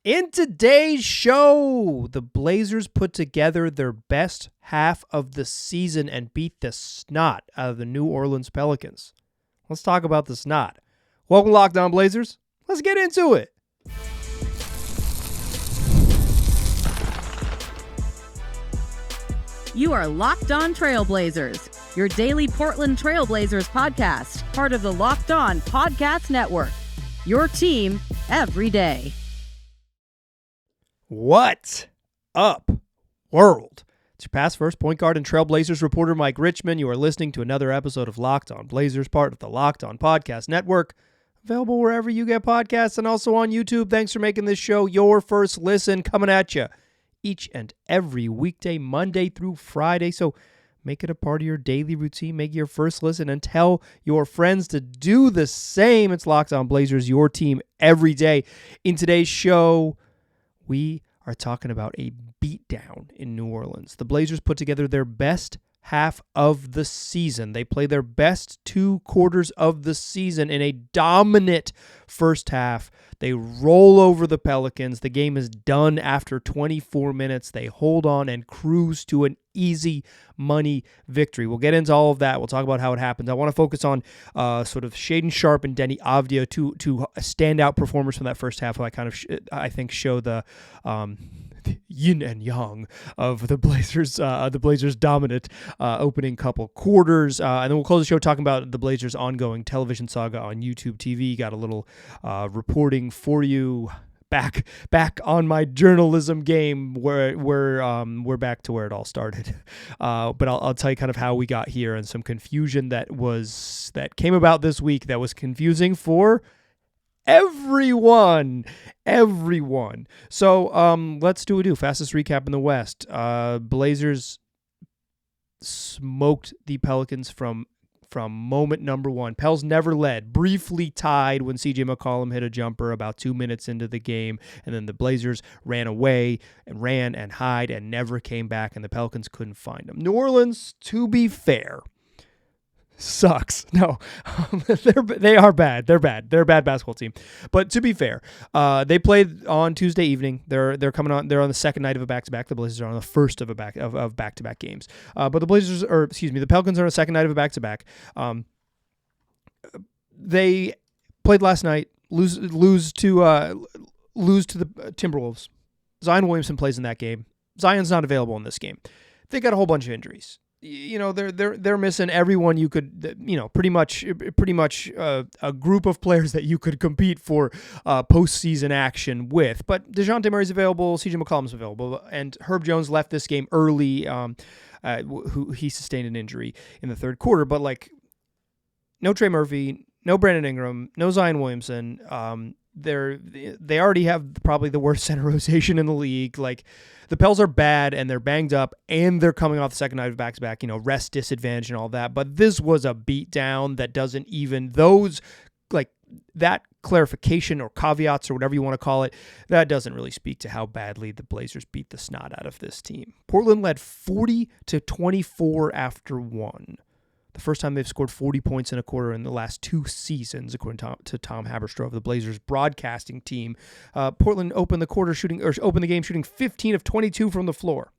In today's show, the Blazers put together their best half of the season and beat the snot out of the New Orleans Pelicans. Let's talk about the snot. Welcome to Locked On Blazers. Let's get into it. You are Locked On Trailblazers, your daily Portland Trailblazers podcast, part of the Locked On Podcast Network. Your team every day. What up, world? It's your past first point guard and Trailblazers reporter, Mike Richmond. You are listening to another episode of Locked On Blazers, part of the Locked On Podcast Network. Available wherever you get podcasts and also on YouTube. Thanks for making this show your first listen, coming at you each and every weekday, Monday through Friday. So make it a part of your daily routine. Make it your first listen and tell your friends to do the same. It's Locked On Blazers, your team every day. In today's show, we are talking about a beatdown in New Orleans. The Blazers put together their best half of the season. They play their best 2 quarters of the season in a dominant first half. They roll over the Pelicans. The game is done after 24 minutes. They hold on and cruise to an easy money victory. We'll get into all of that. We'll talk about how it happens. I want to focus on sort of Sharpe and Avdija, two standout performers from that first half who I think show the yin and yang of the Blazers' dominant opening couple quarters. And then we'll close the show talking about the Blazers' ongoing television saga on YouTube TV. Got a little reporting for you. Back on my journalism game, where we're back to where it all started. But I'll tell you kind of how we got here and some confusion that came about this week that was confusing for everyone. So let's do fastest recap in the West. Blazers smoked the Pelicans from moment number one. Pels never led, briefly tied when CJ McCollum hit a jumper about 2 minutes into the game, and then the Blazers ran away and ran and hide and never came back, and the Pelicans couldn't find them. New Orleans, to be fair, sucks. No, they are bad. They're bad. They're a bad basketball team. But to be fair, they played on Tuesday evening. They're coming on. They're on the second night of a back-to-back. The Blazers are on the first of back-to-back games. But the Pelicans are on the second night of a back-to-back. They played last night. Lose to the Timberwolves. Zion Williamson plays in that game. Zion's not available in this game. They got a whole bunch of injuries. You know, they're missing everyone you could, pretty much a group of players that you could compete for postseason action with. But DeJounte Murray's available, CJ McCollum's available, and Herb Jones left this game early. Who he sustained an injury in the third quarter, but no Trey Murphy, no Brandon Ingram, no Zion Williamson. They already have probably the worst center rotation in the league. The Pels are bad and they're banged up and they're coming off the second night of back-to-back, rest disadvantage and all that. But this was a beatdown that doesn't even that clarification or caveats or whatever you want to call it, that doesn't really speak to how badly the Blazers beat the snot out of this team. Portland led 40-24 after one. The first time they've scored 40 points in a quarter in the last 2 seasons, according to Tom Haberstroh of the Blazers broadcasting team. Portland opened the game shooting 15 of 22 from the floor,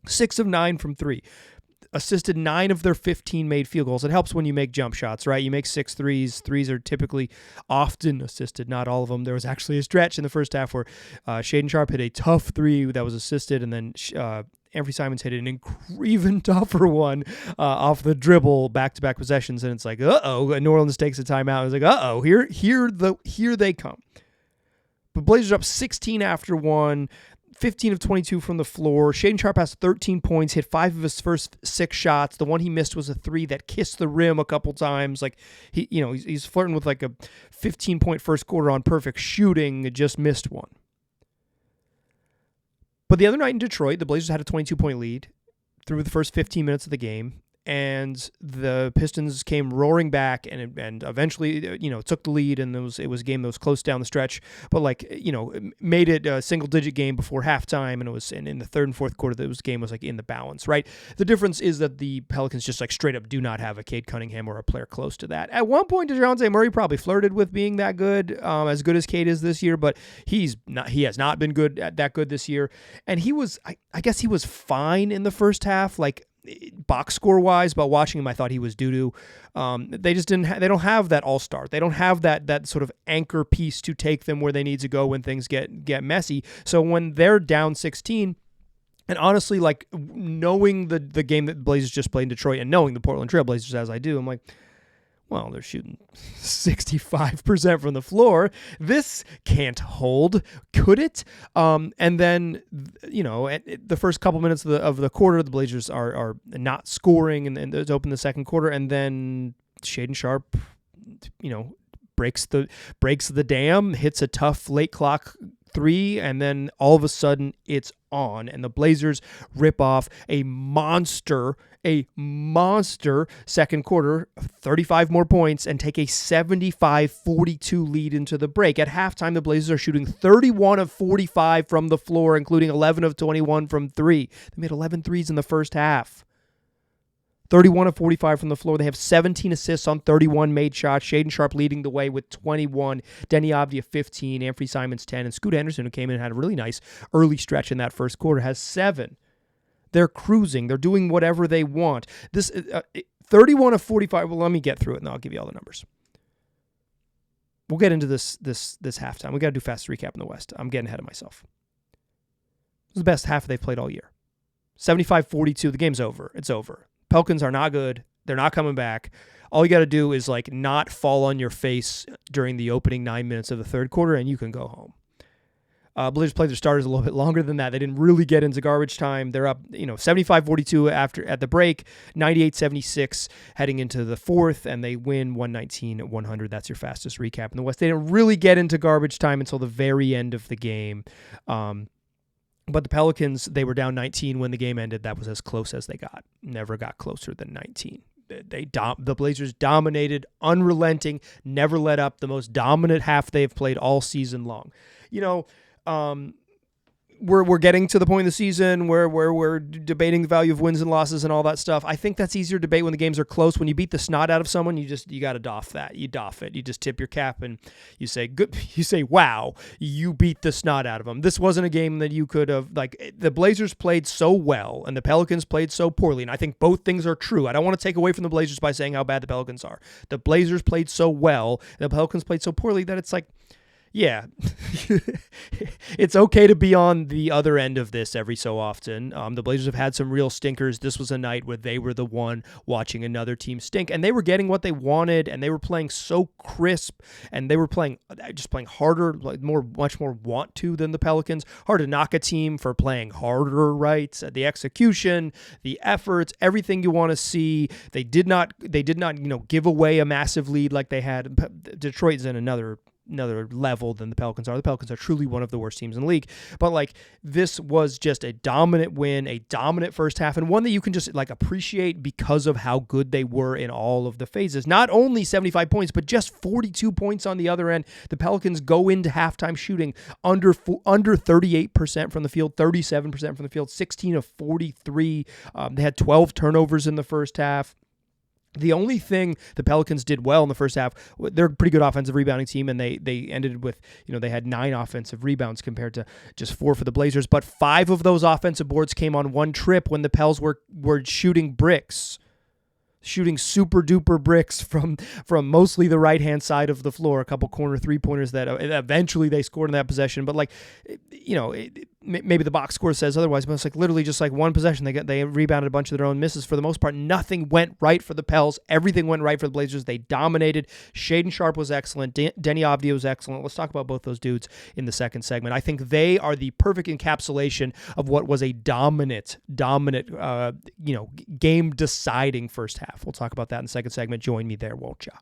6 of 9 from 3. Assisted 9 of their 15 made field goals. It helps when you make jump shots, right? You make 6 threes. Threes are typically often assisted, not all of them. There was actually a stretch in the first half where Sharpe hit a tough 3 that was assisted, and then Anthony Simons hit an even tougher one off the dribble, back-to-back possessions, and it's like, uh-oh, New Orleans takes a timeout. It's like, uh-oh, here they come. But Blazers up 16 after one, 15 of 22 from the floor. Sharpe has 13 points, hit 5 of his first 6 shots. The one he missed was a 3 that kissed the rim a couple times. He's flirting with a 15-point first quarter on perfect shooting, just missed one. But the other night in Detroit, the Blazers had a 22-point lead through the first 15 minutes of the game, and the Pistons came roaring back and eventually, took the lead, and it was a game that was close down the stretch, but made it a single-digit game before halftime, and it was in the third and fourth quarter that the game was in the balance, right? The difference is that the Pelicans just straight up do not have a Cade Cunningham or a player close to that. At one point, DeJounte Murray probably flirted with being that good, as good as Cade is this year, but he has not been that good this year, and he was, I guess he was fine in the first half, box score wise, but watching him, I thought he was doo-doo. They just they don't have that all-star. They don't have that sort of anchor piece to take them where they need to go when things get messy. So when they're down 16, and honestly, knowing the game that Blazers just played in Detroit and knowing the Portland Trail Blazers as I do, I'm like, well, they're shooting 65% from the floor. This can't hold, could it? And then, at the first couple minutes of the quarter, the Blazers are not scoring, and it's open the second quarter, and then Shaedon Sharpe, breaks the dam, hits a tough late clock three, and then all of a sudden it's on, and the Blazers rip off a monster second quarter, 35 more points, and take a 75-42 lead into the break. At halftime, the Blazers are shooting 31 of 45 from the floor, including 11 of 21 from three. They made 11 threes in the first half. 31 of 45 from the floor. They have 17 assists on 31 made shots. Shaedon Sharpe leading the way with 21. Denny Avdija 15. Anthony Simons 10. And Scoot Henderson, who came in and had a really nice early stretch in that first quarter, has 7. They're cruising. They're doing whatever they want. This 31 of 45. Well, let me get through it, and I'll give you all the numbers. We'll get into this halftime. We got to do fast recap in the West. I'm getting ahead of myself. This is the best half they've played all year. 75-42. The game's over. It's over. Pelicans are not good. They're not coming back. All you got to do is not fall on your face during the opening 9 minutes of the third quarter, and you can go home. Blazers played their starters a little bit longer than that. They didn't really get into garbage time. They're up, 75-42 at the break, 98-76 heading into the fourth, and they win 119-100. That's your fastest recap in the West. They didn't really get into garbage time until the very end of the game. But the Pelicans, they were down 19 when the game ended. That was as close as they got. Never got closer than 19. The Blazers dominated, unrelenting, never let up. The most dominant half they've played all season long. We're getting to the point of the season where we're debating the value of wins and losses and all that stuff. I think that's easier to debate when the games are close. When you beat the snot out of someone, you got to doff that. You doff it. You just tip your cap and you say, good. You say, wow, you beat the snot out of them. This wasn't a game that you could have, the Blazers played so well and the Pelicans played so poorly. And I think both things are true. I don't want to take away from the Blazers by saying how bad the Pelicans are. The Blazers played so well, the Pelicans played so poorly that it's yeah, it's okay to be on the other end of this every so often. The Blazers have had some real stinkers. This was a night where they were the one watching another team stink, and they were getting what they wanted, and they were playing so crisp, and they were playing harder, much more want to than the Pelicans. Hard to knock a team for playing harder, right? The execution, the efforts, everything you want to see. They did not, give away a massive lead like they had. Detroit's in another level than the Pelicans are. The Pelicans are truly one of the worst teams in the league. But this was just a dominant win, a dominant first half, and one that you can just appreciate because of how good they were in all of the phases. Not only 75 points, but just 42 points on the other end. The Pelicans go into halftime shooting under 38% from the field, 37% from the field, 16 of 43. They had 12 turnovers in the first half. The only thing the Pelicans did well in the first half, they're a pretty good offensive rebounding team, and they ended with, they had 9 offensive rebounds compared to just 4 for the Blazers, but 5 of those offensive boards came on one trip when the Pels were shooting bricks. Shooting super duper bricks from mostly the right-hand side of the floor, a couple corner 3-pointers that eventually they scored in that possession. But maybe the box score says otherwise, but it's literally just one possession. They rebounded a bunch of their own misses. For the most part, nothing went right for the Pels. Everything went right for the Blazers. They dominated. Shaedon Sharpe was excellent. Denny Avdija was excellent. Let's talk about both those dudes in the second segment. I think they are the perfect encapsulation of what was a dominant, game-deciding first half. We'll talk about that in the second segment. Join me there, won't ya?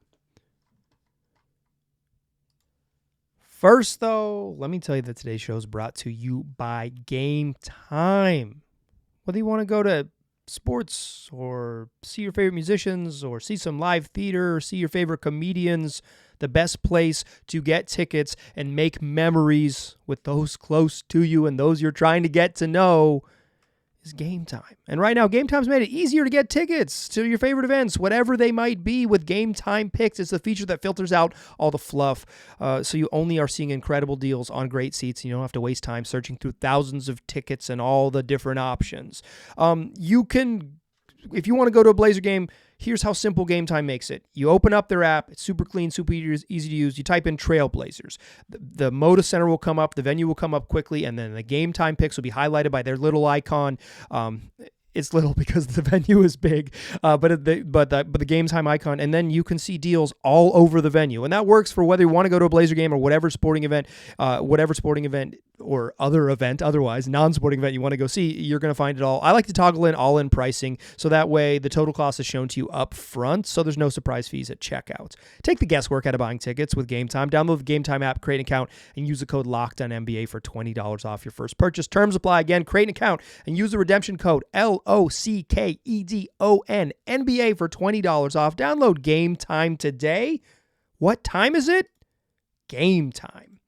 First, though, let me tell you that today's show is brought to you by Game Time. Whether you want to go to sports or see your favorite musicians or see some live theater or see your favorite comedians, the best place to get tickets and make memories with those close to you and those you're trying to get to know is Game Time. And right now, Game Time's made it easier to get tickets to your favorite events, whatever they might be, with Game Time Picks. It's the feature that filters out all the fluff, so you only are seeing incredible deals on great seats, and you don't have to waste time searching through thousands of tickets and all the different options. You can, if you want to go to a Blazer game, here's how simple Game Time makes it. You open up their app. It's super clean, super easy to use. You type in Trailblazers. The Moda Center will come up. The venue will come up quickly, and then the Game Time picks will be highlighted by their little icon. It's little because the venue is big, but the Game Time icon, and then you can see deals all over the venue, and that works for whether you want to go to a Blazer game or whatever sporting event or other event, otherwise non-sporting event you want to go see. You're going to find it all. I like to toggle in all-in pricing, so that way the total cost is shown to you up front, so there's no surprise fees at checkout. Take the guesswork out of buying tickets with Game Time. Download the Game Time app, create an account, and use the code LOCKEDONNBA for $20 off your first purchase. Terms apply. Again, create an account and use the redemption code LOCKEDON NBA for $20 off. Download Game Time today. What time is it? Game time.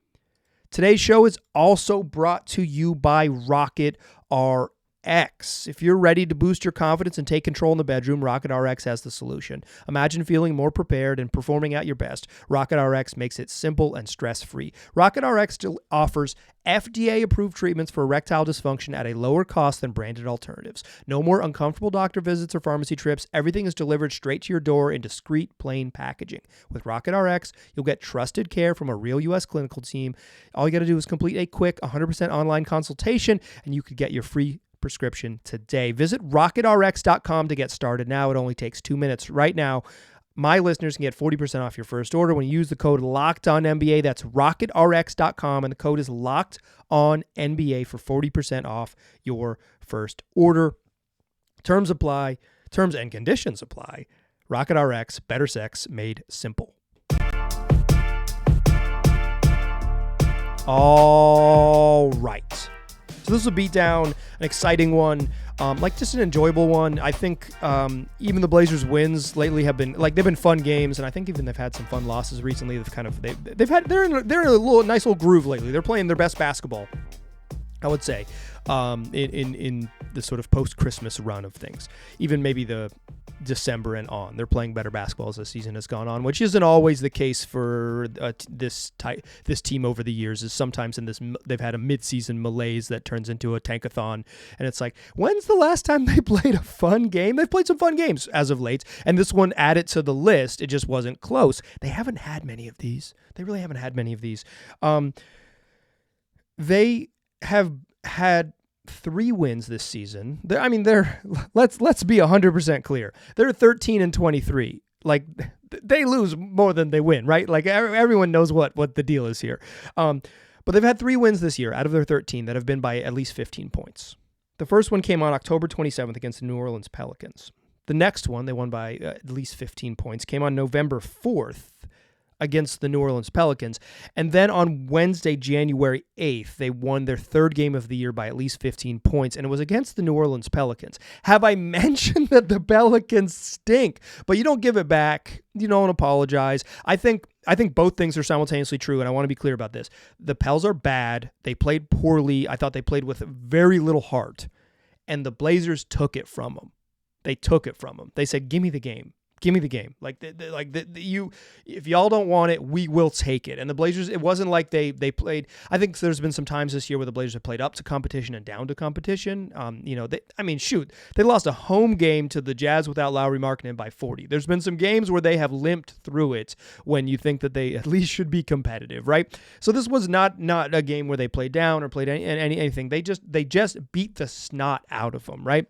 Today's show is also brought to you by Rocket RX. If you're ready to boost your confidence and take control in the bedroom, Rocket RX has the solution. Imagine feeling more prepared and performing at your best. Rocket RX makes it simple and stress-free. Rocket RX offers FDA-approved treatments for erectile dysfunction at a lower cost than branded alternatives. No more uncomfortable doctor visits or pharmacy trips. Everything is delivered straight to your door in discreet, plain packaging. With Rocket RX, you'll get trusted care from a real U.S. clinical team. All you got to do is complete a quick 100% online consultation, and you could get your free prescription today. Visit rocketrx.com to get started now. It only takes 2 minutes. Right now, my listeners can get 40% off your first order when you use the code LOCKEDONNBA. That's rocketrx.com, and the code is LOCKEDONNBA for 40% off your first order. Terms apply. Terms and conditions apply. Rocket RX, better sex made simple. All right. So this will be down an exciting one, just an enjoyable one. I think even the Blazers' wins lately have been they've been fun games, and I think even they've had some fun losses recently. They're in a nice little groove lately. They're playing their best basketball, I would say, in the sort of post-Christmas run of things. Even maybe the December and on, they're playing better basketball as the season has gone on, which isn't always the case for this team over the years. Is sometimes they've had a mid-season malaise that turns into a tankathon, and it's like, when's the last time they played a fun game? They've played some fun games as of late, and this one added to the list. It just wasn't close. They haven't had many of these. They really haven't had many of these. They have had 3 wins this season. Let's be 100% clear. They're 13-23. Like, they lose more than they win, right? Like, everyone knows what the deal is here. But they've had 3 wins this year out of their 13 that have been by at least 15 points. The first one came on October 27th against the New Orleans Pelicans. The next one, they won by at least 15 points, came on November 4th against the New Orleans Pelicans. And then on Wednesday, January 8th, they won their 3rd game of the year by at least 15 points, and it was against the New Orleans Pelicans. Have I mentioned that the Pelicans stink? But you don't give it back. You don't apologize. I think both things are simultaneously true, and I want to be clear about this. The Pels are bad. They played poorly. I thought they played with very little heart, and the Blazers took it from them. They took it from them. They said, give me the game. Give me the game. If y'all don't want it, we will take it. And the Blazers, it wasn't like they played. I think there's been some times this year where the Blazers have played up to competition and down to competition. They lost a home game to the Jazz without Lowry Markkanen by 40. There's been some games where they have limped through it when you think that they at least should be competitive, right? So this was not a game where they played down or played anything. They just beat the snot out of them, right?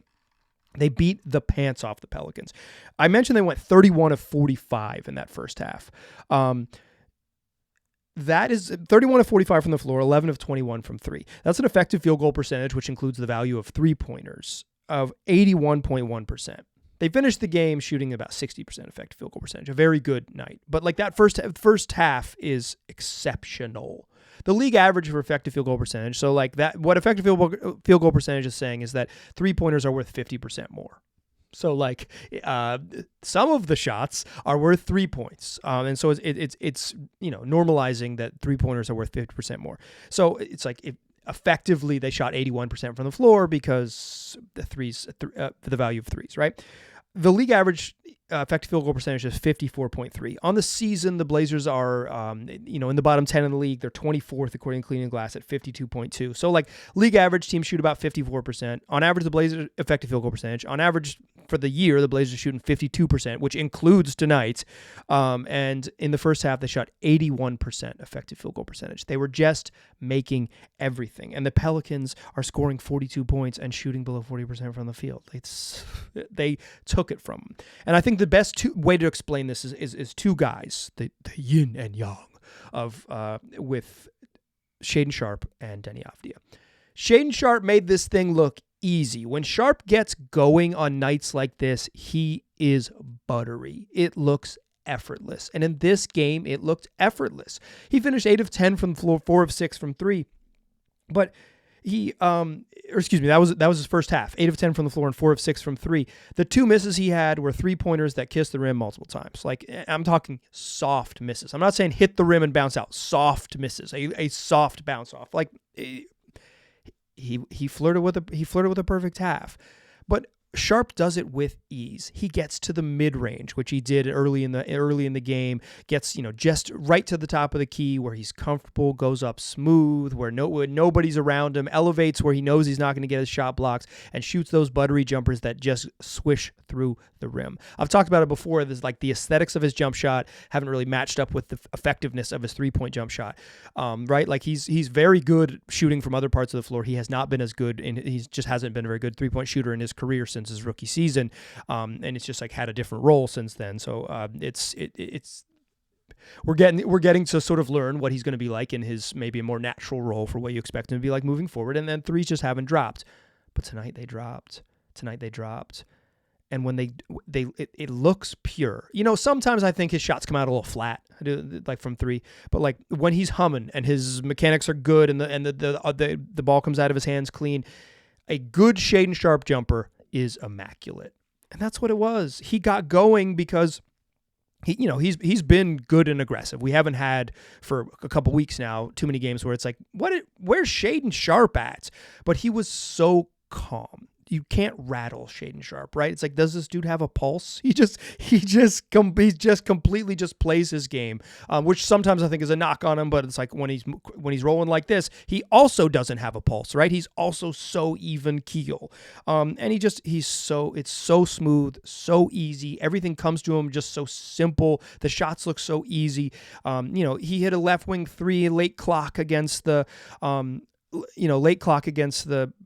They beat the pants off the Pelicans. I mentioned they went 31 of 45 in that first half. That is 31 of 45 from the floor, 11 of 21 from 3. That's an effective field goal percentage, which includes the value of 3-pointers, of 81.1%. They finished the game shooting about 60% effective field goal percentage, a very good night. But that first half is exceptional. the league average for effective field goal percentage. So like that, what effective field goal percentage is saying is that 3-pointers are worth 50% more. So like some of the shots are worth 3 points, and so it's normalizing that 3-pointers are worth 50% more. So it's like effectively they shot 81% from the floor because the threes for the value of threes, right? The league average effective field goal percentage is 54.3. On the season, the Blazers are, in the bottom 10 in the league. They're 24th according to Clean and Glass at 52.2. So like league average, teams shoot about 54%. On average, the Blazers effective field goal percentage. On average for the year, the Blazers are shooting 52%, which includes tonight. And in the first half, they shot 81% effective field goal percentage. They were just making everything. And the Pelicans are scoring 42 points and shooting below 40% from the field. They took it from them. And I think the best way to explain this is two guys, the yin and yang of with Shaedon Sharpe and Deni Avdija. Shaedon Sharpe made this thing look easy. When Sharpe gets going on nights like this, he is buttery. It looks effortless. And in this game, it looked effortless. He finished 8 of 10 from the floor, 4 of 6 from 3. But that was his first half. 8 of 10 from the floor and 4 of 6 from 3. The 2 misses he had were 3-pointers that kissed the rim multiple times. Like, I'm talking soft misses. I'm not saying hit the rim and bounce out. Soft misses, a soft bounce off. Like he flirted with a perfect half, but Sharpe does it with ease. He gets to the mid-range, which he did early in the game, gets, just right to the top of the key where he's comfortable, goes up smooth, where nobody's around him, elevates where he knows he's not going to get his shot blocks, and shoots those buttery jumpers that just swish through the rim. I've talked about it before. There's like the aesthetics of his jump shot haven't really matched up with the effectiveness of his 3-point jump shot, right? Like he's very good shooting from other parts of the floor. He has not been as good, and he just hasn't been a very good 3-point shooter in his career since his rookie season, and it's just like had a different role since then. So we're getting to sort of learn what he's going to be like in his maybe a more natural role for what you expect him to be like moving forward. And then threes just haven't dropped, but tonight they dropped. And when it looks pure. Sometimes I think his shots come out a little flat, like from 3. But like when he's humming and his mechanics are good and the ball comes out of his hands clean, a good Shaedon Sharpe jumper is immaculate. And that's what it was. He got going because he's been good and aggressive. We haven't had for a couple weeks now too many games where it's like, where's Shaedon Sharpe at? But he was so calm. You can't rattle Shaedon Sharpe, right? It's like, does this dude have a pulse? He just completely just plays his game, which sometimes I think is a knock on him. But it's like when he's rolling like this, he also doesn't have a pulse, right? He's also so even keel, and it's so smooth, so easy. Everything comes to him just so simple. The shots look so easy. He hit a left wing 3 late clock against the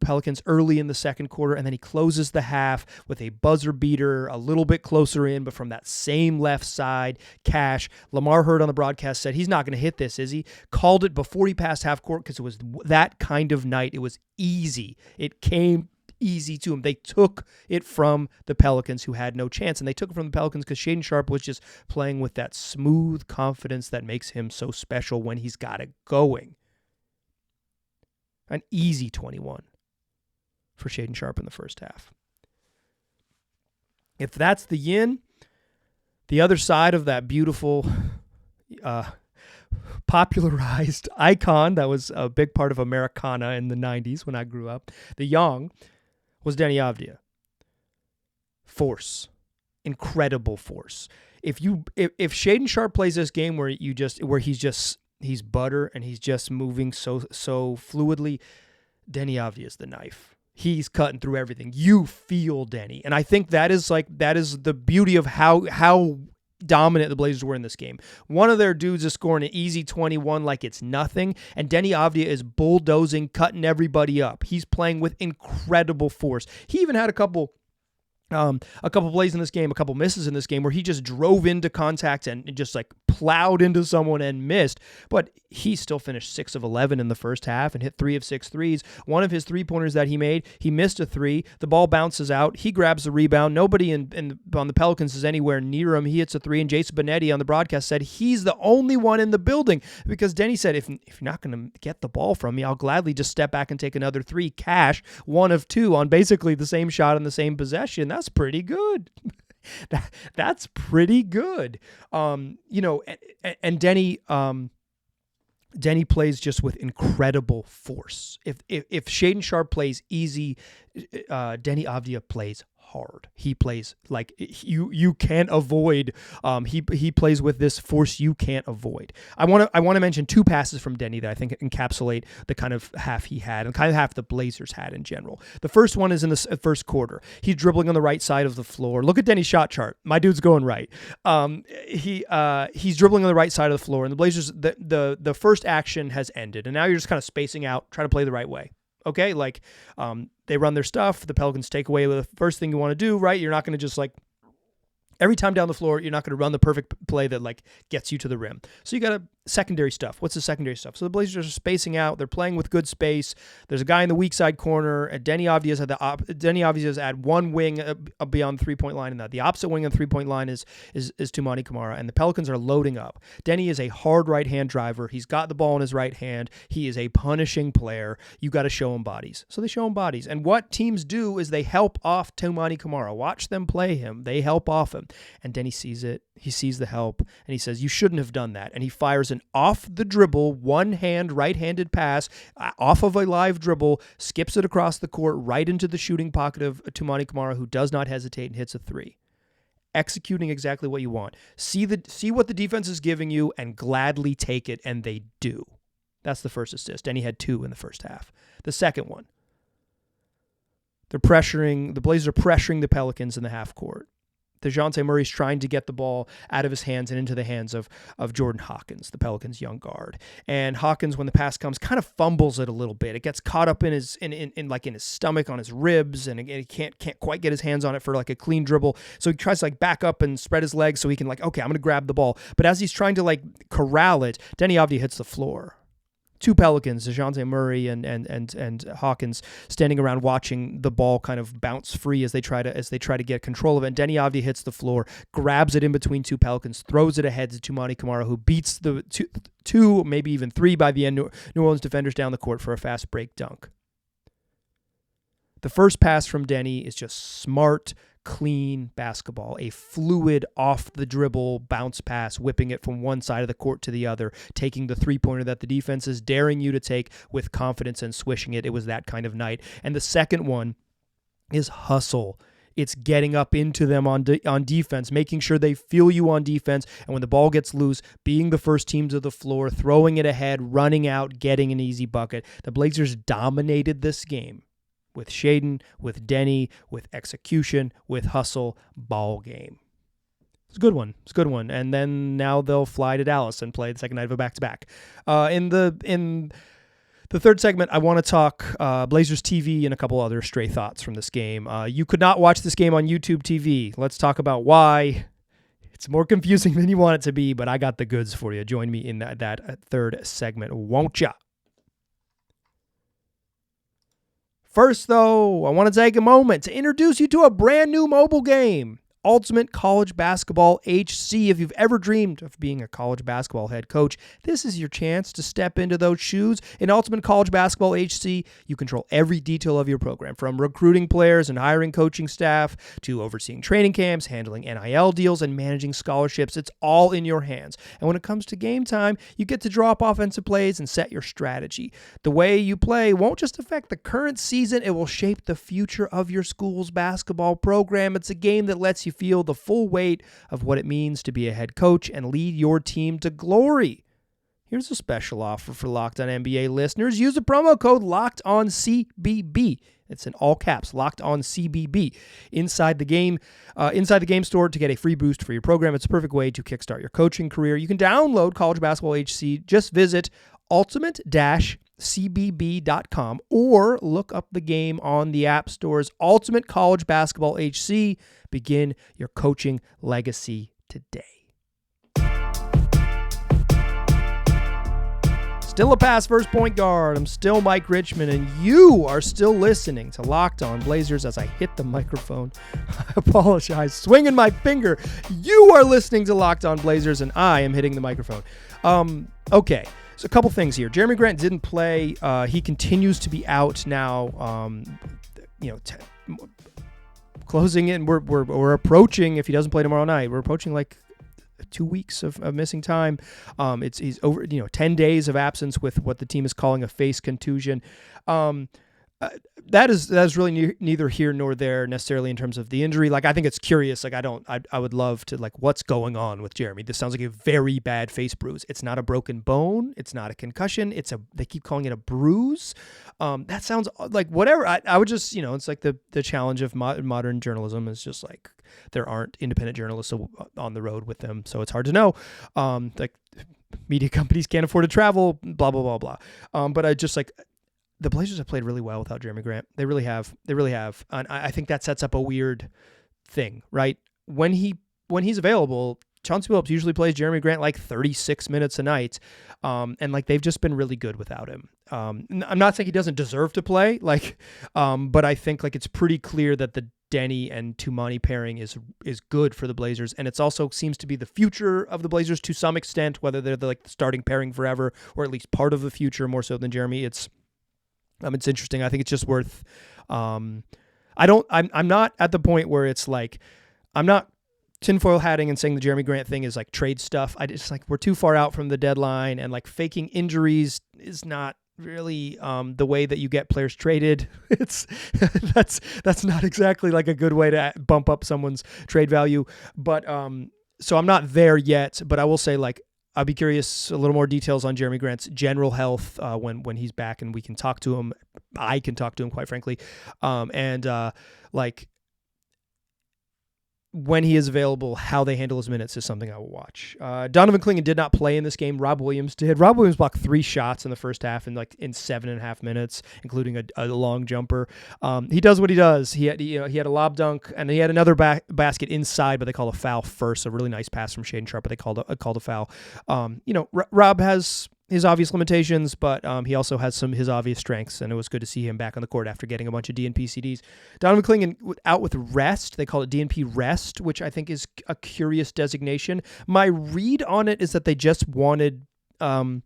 Pelicans early in the second quarter, and then he closes the half with a buzzer beater a little bit closer in, but from that same left side. Cash. Lamar Hurd on the broadcast said he's not going to hit this, is he? Called it before he passed half court because it was that kind of night. It was easy. It came easy to him. They took it from the Pelicans, who had no chance, and they took it from the Pelicans because Shaedon Sharpe was just playing with that smooth confidence that makes him so special when he's got it going. An easy 21 for Shaedon Sharpe in the first half. If that's the yin, the other side of that beautiful, popularized icon that was a big part of Americana in the 90s when I grew up, the yang, was Deni Avdija. Force. Incredible force. If Shaedon Sharpe plays this game where he's butter and he's just moving so fluidly, Deni Avdija is the knife. He's cutting through everything. You feel Deni. And I think that is the beauty of how dominant the Blazers were in this game. One of their dudes is scoring an easy 21 like it's nothing, and Deni Avdija is bulldozing, cutting everybody up. He's playing with incredible force. He even had a couple A couple plays in this game, a couple misses in this game where he just drove into contact and just like plowed into someone and missed. But he still finished 6 of 11 in the first half and hit 3 of 6 threes. One of his 3-pointers that he made, he missed a 3. The ball bounces out. He grabs the rebound. Nobody on the Pelicans is anywhere near him. He hits a 3, and Jason Benetti on the broadcast said he's the only one in the building because Denny said, if you're not going to get the ball from me, I'll gladly just step back and take another 3 cash, 1 of 2 on basically the same shot on the same possession. That's pretty good. That's pretty good. And Denny plays just with incredible force. If Sharpe and plays easy, Denny Avdija plays hard. He plays like you can't avoid. He plays with this force you can't avoid. I want to mention 2 passes from Denny that I think encapsulate the kind of half he had and kind of half the Blazers had in general. The first one is in the first quarter. He's dribbling on the right side of the floor. Look at Denny's shot chart. My dude's going right. He's dribbling on the right side of the floor, and the Blazers the first action has ended, and now you're just kind of spacing out, trying to play the right way. Okay, like they run their stuff. The Pelicans take away the first thing you want to do, right? You're not going to just like every time down the floor, you're not going to run the perfect play that like gets you to the rim. So you got to secondary stuff. What's the secondary stuff? So the Blazers are spacing out. They're playing with good space. There's a guy in the weak side corner. And Denny Avdija's at one wing beyond the 3-point line, and the opposite wing on the 3-point line is Toumani Camara. And the Pelicans are loading up. Denny is a hard right hand driver. He's got the ball in his right hand. He is a punishing player. You got to show him bodies. So they show him bodies. And what teams do is they help off Toumani Camara. Watch them play him. They help off him. And Denny sees it. He sees the help, and he says, "You shouldn't have done that." And he fires an off the dribble, one-hand, right-handed pass off of a live dribble, skips it across the court right into the shooting pocket of Toumani Camara, who does not hesitate and hits a 3. Executing exactly what you want. See what the defense is giving you and gladly take it, and they do. That's the first assist. Denny had 2 in the first half. The second one, the Blazers are pressuring the Pelicans in the half court. DeJounte Murray's trying to get the ball out of his hands and into the hands of Jordan Hawkins, the Pelicans' young guard. And Hawkins, when the pass comes, kind of fumbles it a little bit. It gets caught up in his stomach, on his ribs, and he can't quite get his hands on it for like a clean dribble. So he tries to like back up and spread his legs so he can like, okay, I'm going to grab the ball. But as he's trying to like corral it, Denny Avdija hits the floor. 2 Pelicans, DeJounte Murray and Hawkins, standing around watching the ball kind of bounce free as they try to get control of it. And Denny Avdija hits the floor, grabs it in between 2 Pelicans, throws it ahead to Toumani Camara, who beats the 2, maybe even 3 by the end, New Orleans defenders down the court for a fast break dunk. The first pass from Denny is just smart, clean basketball, a fluid off the dribble bounce pass, whipping it from one side of the court to the other, taking the 3-pointer that the defense is daring you to take with confidence and swishing it. It was that kind of night. And the second one is hustle. It's getting up into them on defense, making sure they feel you on defense, and when the ball gets loose, being the first team to the floor, throwing it ahead, running out, getting an easy bucket. The Blazers dominated this game. With Shaden, with Denny, with execution, with hustle, ball game. It's a good one. And then now they'll fly to Dallas and play the second night of a back-to-back. In the third segment, I want to talk Blazers TV and a couple other stray thoughts from this game. You could not watch this game on YouTube TV. Let's talk about why. It's more confusing than you want it to be, but I got the goods for you. Join me in that third segment, won't ya? First, though, I want to take a moment to introduce you to a brand new mobile game, Ultimate College Basketball HC. If you've ever dreamed of being a college basketball head coach, this is your chance to step into those shoes. In Ultimate College Basketball HC, you control every detail of your program, from recruiting players and hiring coaching staff to overseeing training camps, handling NIL deals, and managing scholarships. It's all in your hands. And when it comes to game time, you get to draw up offensive plays and set your strategy. The way you play won't just affect the current season, it will shape the future of your school's basketball program. It's a game that lets you feel the full weight of what it means to be a head coach and lead your team to glory. Here's a special offer for Locked On NBA listeners. Use the promo code LOCKEDONCBB. It's in all caps, Locked On CBB. Inside the game store to get a free boost for your program. It's a perfect way to kickstart your coaching career. You can download College Basketball HC. Just visit ultimate-college cbb.com, or look up the game on the App Store's Ultimate College Basketball HC. Begin your coaching legacy today. Still a pass first point guard. I'm still Mike Richmond, and you are still listening to Locked On Blazers as I hit the microphone. I apologize. Swinging my finger. You are listening to Locked On Blazers, and I am hitting the microphone. Okay, so a couple things here. Jeremy Grant didn't play. He continues to be out now. Closing in. We're approaching, if he doesn't play tomorrow night, we're approaching like 2 weeks of missing time. He's over 10 days of absence with what the team is calling a face contusion. That is really neither here nor there necessarily in terms of the injury. Like, I think it's curious. Like, I would love to, like, what's going on with Jeremy? This sounds like a very bad face bruise. It's not a broken bone. It's not a concussion. They keep calling it a bruise. That sounds like whatever. I would just, it's like the challenge of modern journalism is just like, there aren't independent journalists on the road with them. So it's hard to know. Like, media companies can't afford to travel, blah, blah, blah, blah. But I just like, the Blazers have played really well without Jeremy Grant. They really have. And I think that sets up a weird thing, right? When he's available, Chauncey Billups usually plays Jeremy Grant like 36 minutes a night. And like, they've just been really good without him. I'm not saying he doesn't deserve to play, but I think like it's pretty clear that the Denny and Tumani pairing is good for the Blazers, and it's also seems to be the future of the Blazers to some extent, whether they're the starting pairing forever or at least part of the future more so than Jeremy. It's interesting. I think it's just worth. I'm not at the point where it's like, I'm not tinfoil hatting and saying the Jeremy Grant thing is like trade stuff. It's like, we're too far out from the deadline, and like faking injuries is not really the way that you get players traded. That's not exactly like a good way to bump up someone's trade value. But so I'm not there yet, but I will say, like, I'll be curious, a little more details on Jeremy Grant's general health when he's back and we can talk to him. I can talk to him, quite frankly. When he is available, how they handle his minutes is something I will watch. Donovan Clingan did not play in this game. Rob Williams did. Rob Williams blocked 3 shots in the first half in 7.5 minutes, including a long jumper. He does what he does. He had a lob dunk, and he had another basket inside, but they called a foul first. A really nice pass from Shaedon Sharpe, but they called a foul. Rob has his obvious limitations, but he also has his obvious strengths, and it was good to see him back on the court after getting a bunch of DNP CDs. Donovan Clingan out with rest. They call it DNP rest, which I think is a curious designation. My read on it is that they just wanted Rob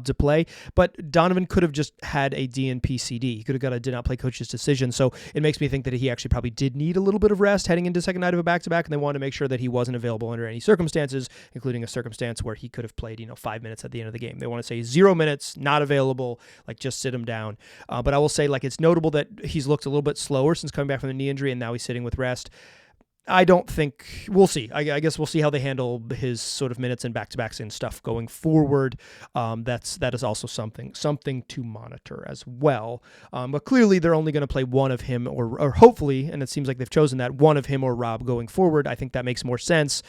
to play, but Donovan could have just had a DNP CD. He could have got a did not play coach's decision. So it makes me think that he actually probably did need a little bit of rest heading into second night of a back-to-back, and they wanted to make sure that he wasn't available under any circumstances, including a circumstance where he could have played 5 minutes at the end of the game. They want to say 0 minutes, not available, like just sit him down. But I will say, like, it's notable that he's looked a little bit slower since coming back from the knee injury, and now he's sitting with rest. I don't think we'll see. I guess we'll see how they handle his sort of minutes and back-to-backs and stuff going forward. That is also something to monitor as well. But clearly they're only going to play one of him or hopefully, and it seems like they've chosen that, one of him or Rob going forward. I think that makes more sense,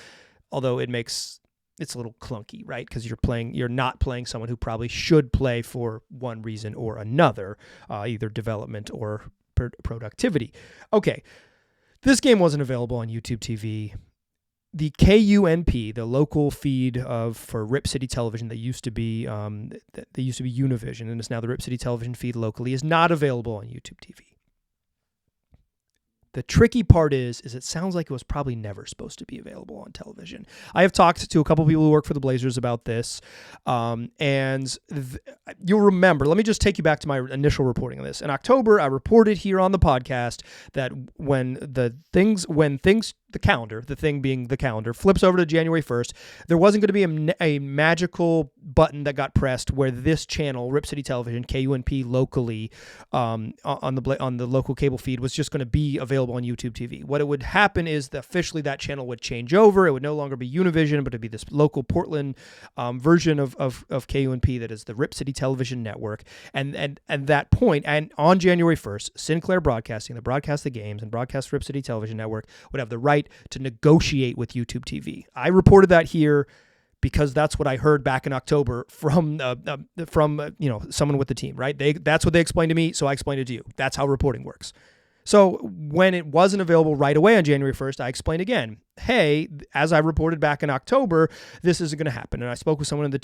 although it's a little clunky, right? Because you're not playing someone who probably should play for one reason or another, either development or productivity. Okay. This game wasn't available on YouTube TV. The KUNP, the local feed for Rip City Television that used to be Univision and is now the Rip City Television feed locally, is not available on YouTube TV. The tricky part is it sounds like it was probably never supposed to be available on television. I have talked to a couple people who work for the Blazers about this, and you'll remember, let me just take you back to my initial reporting of this. In October, I reported here on the podcast that when the calendar, the thing being the calendar, flips over to January 1st, there wasn't going to be a magical button that got pressed where this channel, Rip City Television, KUNP locally, on the local cable feed, was just going to be available on YouTube TV. What it would happen is that officially that channel would change over. It would no longer be Univision, but it'd be this local Portland version of KUNP that is the Rip City Television Network. And that point, and on January 1st, Sinclair Broadcasting, that broadcast the games and broadcast Rip City Television Network, would have the right to negotiate with YouTube TV. I reported that here. because that's what I heard back in October from someone with the team, right? That's what they explained to me, so I explained it to you. That's how reporting works. So when it wasn't available right away on January 1st, I explained again, hey, as I reported back in October, this isn't going to happen. And I spoke with someone with the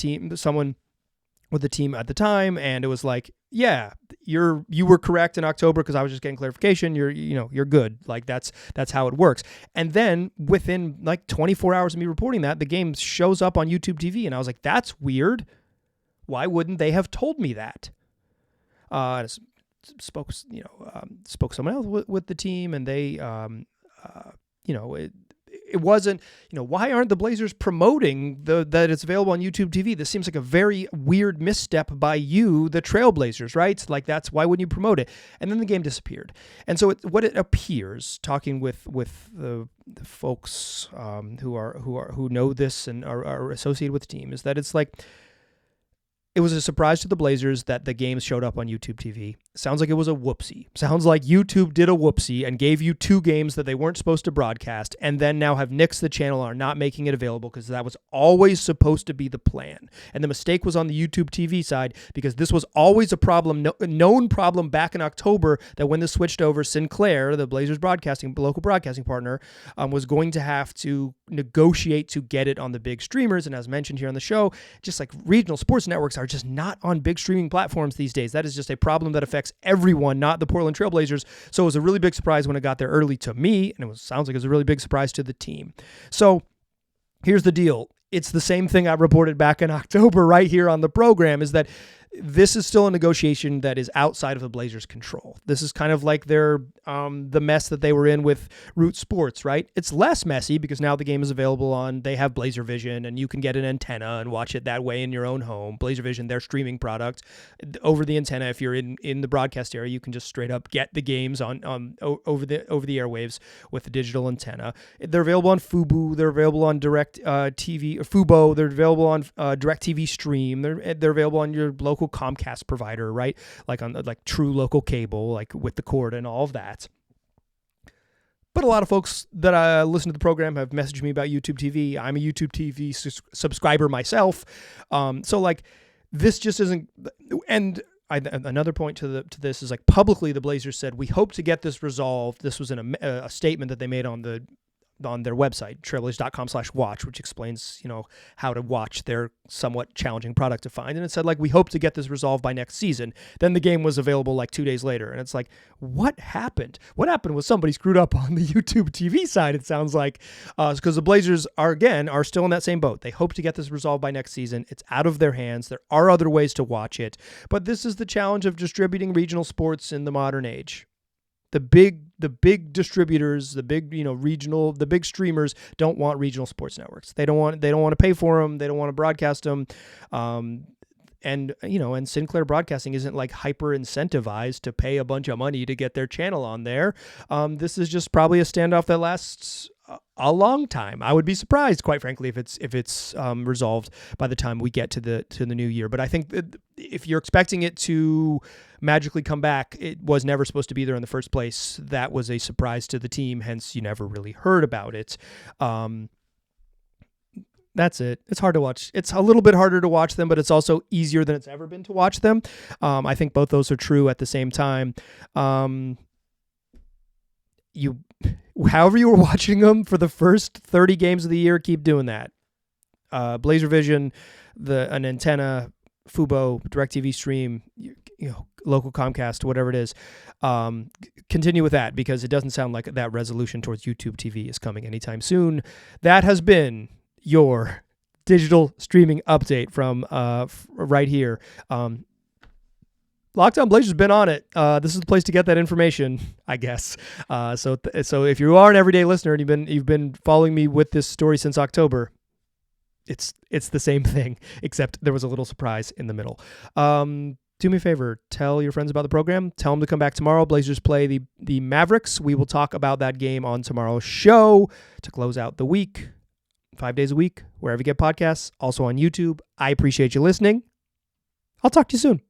team at the time, and it was like, yeah, you were correct in October because I was just getting clarification. You're good. Like that's how it works. And then within like 24 hours of me reporting that, the game shows up on YouTube TV, and I was like, that's weird. Why wouldn't they have told me that? Spoke someone else with the team, and they, it wasn't, why aren't the Blazers promoting that it's available on YouTube TV? This seems like a very weird misstep by you, the Trailblazers, right? Like that's, why wouldn't you promote it? And then the game disappeared. And so what it appears, talking with the folks who know this and are associated with the team, is that it's like, it was a surprise to the Blazers that the games showed up on YouTube TV. Sounds like it was a whoopsie. Sounds like YouTube did a whoopsie and gave you 2 games that they weren't supposed to broadcast, and then now have nixed the channel, are not making it available because that was always supposed to be the plan. And the mistake was on the YouTube TV side because this was always a problem, known problem back in October, that when this switched over, Sinclair, the Blazers local broadcasting partner, was going to have to negotiate to get it on the big streamers. And as mentioned here on the show, just like regional sports networks are just not on big streaming platforms these days. That is just a problem that affects everyone, not the Portland Trailblazers. So it was a really big surprise when it got there early to me, and sounds like it was a really big surprise to the team. So here's the deal. It's the same thing I reported back in October right here on the program, is that this is still a negotiation that is outside of the Blazers' control. This is kind of like the mess that they were in with Root Sports, right? It's less messy because now the game is available they have Blazer Vision, and you can get an antenna and watch it that way in your own home. Blazer Vision, their streaming product, over the antenna. If you're in the broadcast area, you can just straight up get the games on over the airwaves with the digital antenna. They're available on Fubo. They're available on Direct TV or Fubo. They're available on Direct TV Stream. They're available on your local Comcast provider, right? Like on like true local cable, like with the cord and all of that. But a lot of folks that listen to the program have messaged me about YouTube TV. I'm a YouTube TV subscriber myself. So like this just isn't, and another point to this is like publicly the Blazers said, we hope to get this resolved. This was in a statement that they made on their website, trailblazers.com/watch, which explains, how to watch their somewhat challenging product to find. And it said, like, we hope to get this resolved by next season. Then the game was available like 2 days later. And it's like, what happened? What happened was somebody screwed up on the YouTube TV side, it sounds like, because the Blazers are still in that same boat. They hope to get this resolved by next season. It's out of their hands. There are other ways to watch it. But this is the challenge of distributing regional sports in the modern age. The big distributors, the big, regional, the big streamers don't want regional sports networks. They don't want to pay for them. They don't want to broadcast them. And Sinclair Broadcasting isn't like hyper incentivized to pay a bunch of money to get their channel on there. This is just probably a standoff that lasts a long time. I would be surprised, quite frankly, if it's resolved by the time we get to the new year. But I think that if you're expecting it to magically come back, it was never supposed to be there in the first place. That was a surprise to the team, hence you never really heard about it. That's it. It's hard to watch. It's a little bit harder to watch them, but it's also easier than it's ever been to watch them. I think both those are true at the same time. However you were watching them for the first 30 games of the year, keep doing that. Blazer Vision, an antenna, Fubo, DirecTV Stream, local Comcast, whatever it is. Continue with that because it doesn't sound like that resolution towards YouTube TV is coming anytime soon. That has been your digital streaming update from right here. Locked On Blazers been on it. This is the place to get that information, I guess. So if you are an everyday listener and you've been following me with this story since October, it's the same thing, except there was a little surprise in the middle. Do me a favor, tell your friends about the program. Tell them to come back tomorrow. Blazers play the Mavericks. We will talk about that game on tomorrow's show to close out the week. 5 days a week, wherever you get podcasts, also on YouTube. I appreciate you listening. I'll talk to you soon.